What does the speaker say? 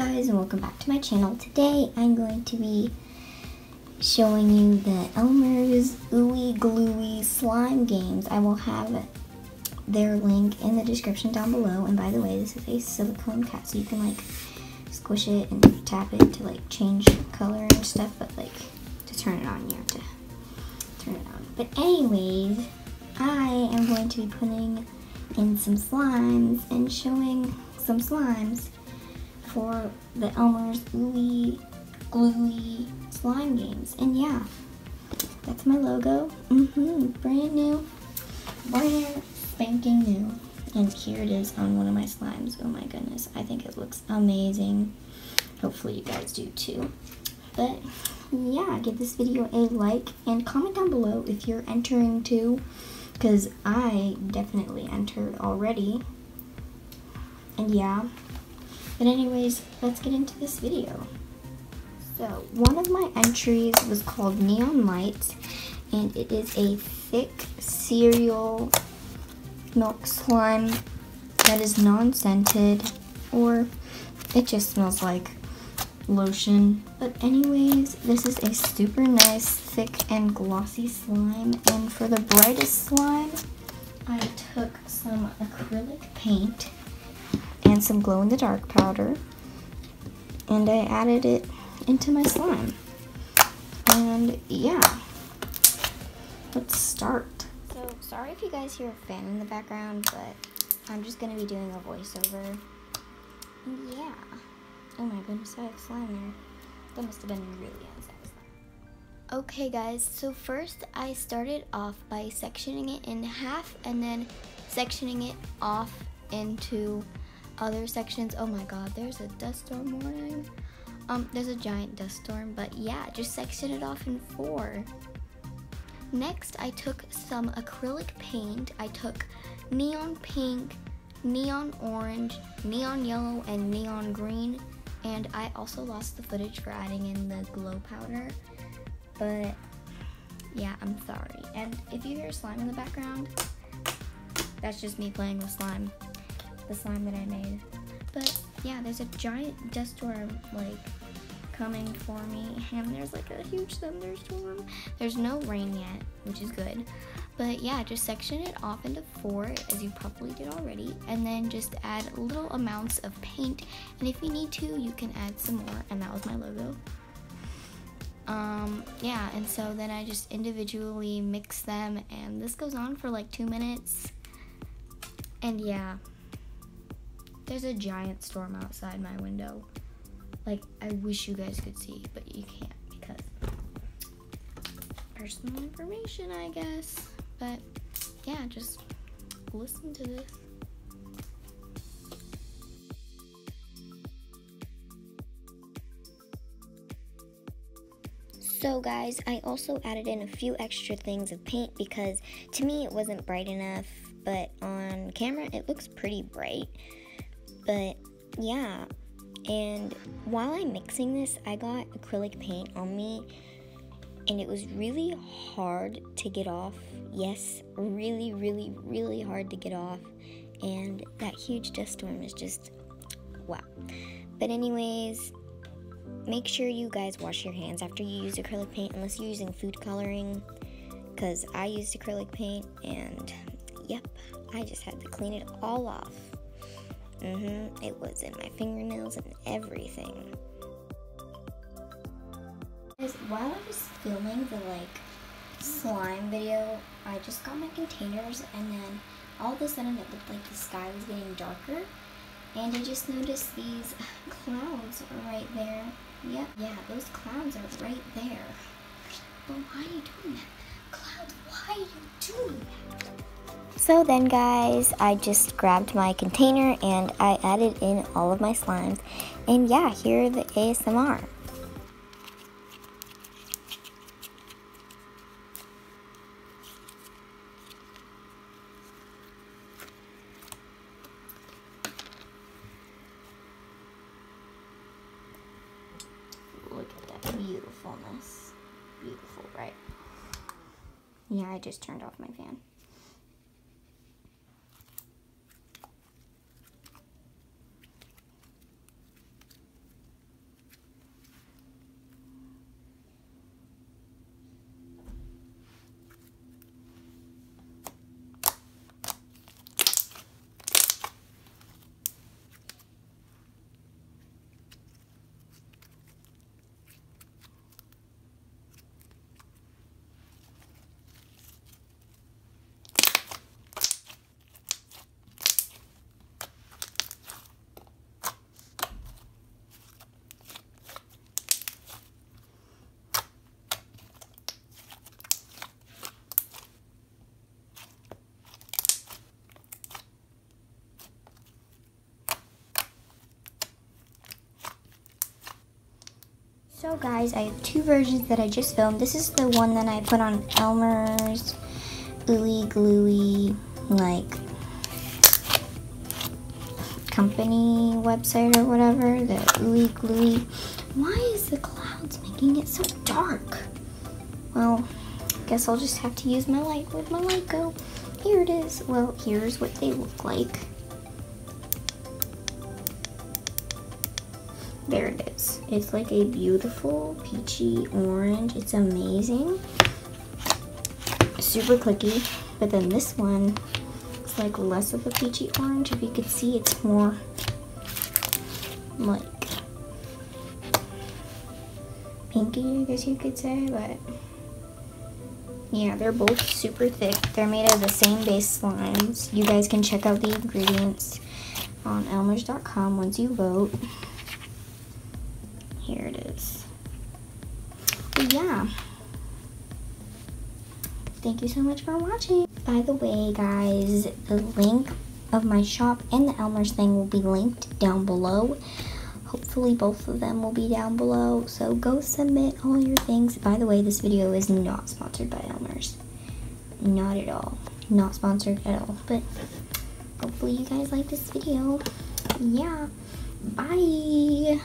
guys, and welcome back to my channel. Today I'm going to be showing you the Elmers ooey gluey slime games. I will have their link in the description down below. And by the way, this is a silicone cap, so you can like squish it and tap it to like change color and stuff, but like to turn it on you have to turn it on. But anyways, I am going to be putting in some slimes and showing some slimes for the Elmers ooey gluey slime games. And yeah, that's my logo. Brand new, brand spanking new. And here it is on one of my slimes. Oh my goodness, I think it looks amazing. Hopefully you guys do too. But yeah, give this video a like and comment down below if you're entering too, because I definitely entered already. And yeah, but anyways, let's get into this video. So one of my entries was called Neon Lights, and it is a thick cereal milk slime that is non-scented, or it just smells like lotion. But anyways, this is a super nice thick and glossy slime, and for the brightest slime I took some acrylic paint and some glow-in-the-dark powder, and I added it into my slime. And yeah, let's start. So sorry if you guys hear a fan in the background, but I'm just gonna be doing a voiceover. And yeah, oh my goodness, I have slime there. That must have been really unsatisfying. Okay guys, so first I started off by sectioning it in half and then sectioning it off into other sections. Oh my god, there's a dust storm warning. There's a giant dust storm, but yeah, just section it off in 4. Next, I took some acrylic paint. I took neon pink, neon orange, neon yellow, and neon green. And I also lost the footage for adding in the glow powder, but yeah, I'm sorry. And if you hear slime in the background, that's just me playing with slime. The slime that I made. But yeah, there's a giant dust storm like coming for me, and there's like a huge thunderstorm. There's no rain yet, which is good. But yeah, just section it off into 4 as you probably did already, and then just add little amounts of paint, and if you need to you can add some more. And that was my logo. Yeah, and so then I just individually mix them, and this goes on for like 2 minutes. And yeah, there's a giant storm outside my window. Like, I wish you guys could see, but you can't because personal information, I guess. But yeah, just listen to this. So guys, I also added in a few extra things of paint because to me it wasn't bright enough, but on camera it looks pretty bright. But yeah, and while I'm mixing this, I got acrylic paint on me, and it was really hard to get off. Yes, really, really, really hard to get off. And that huge dust storm is just, wow. But anyways, make sure you guys wash your hands after you use acrylic paint, unless you're using food coloring, because I used acrylic paint, and yep, I just had to clean it all off. It was in my fingernails and everything. While I was filming the slime video, I just got my containers, and then all of a sudden it looked like the sky was getting darker, and I just noticed these clouds right there. Yep, yeah, those clouds are right there. But why are you doing that? Clouds, why are you doing that? So then guys, I just grabbed my container and I added in all of my slimes. And yeah, here are the ASMR. Look at that beautifulness. Beautiful, right? Yeah, I just turned off my fan. So guys, I have two versions that I just filmed. This is the one that I put on Elmer's ooey gluey like company website or whatever, the ooey gluey. Why is the clouds making it so dark? Well, guess I'll just have to use my light. Where'd my light go? Here it is. Well, here's what they look like. There it is. It's like a beautiful peachy orange. It's amazing. Super clicky. But then this one is like less of a peachy orange. If you could see, it's more like pinky, I guess you could say. But yeah, they're both super thick. They're made of the same base slimes. You guys can check out the ingredients on elmers.com once you vote. Here it is. But yeah. Thank you so much for watching. By the way, guys, the link of my shop and the Elmers thing will be linked down below. Hopefully both of them will be down below. So go submit all your things. By the way, this video is not sponsored by Elmers. Not at all. Not sponsored at all. But hopefully you guys like this video. Yeah. Bye.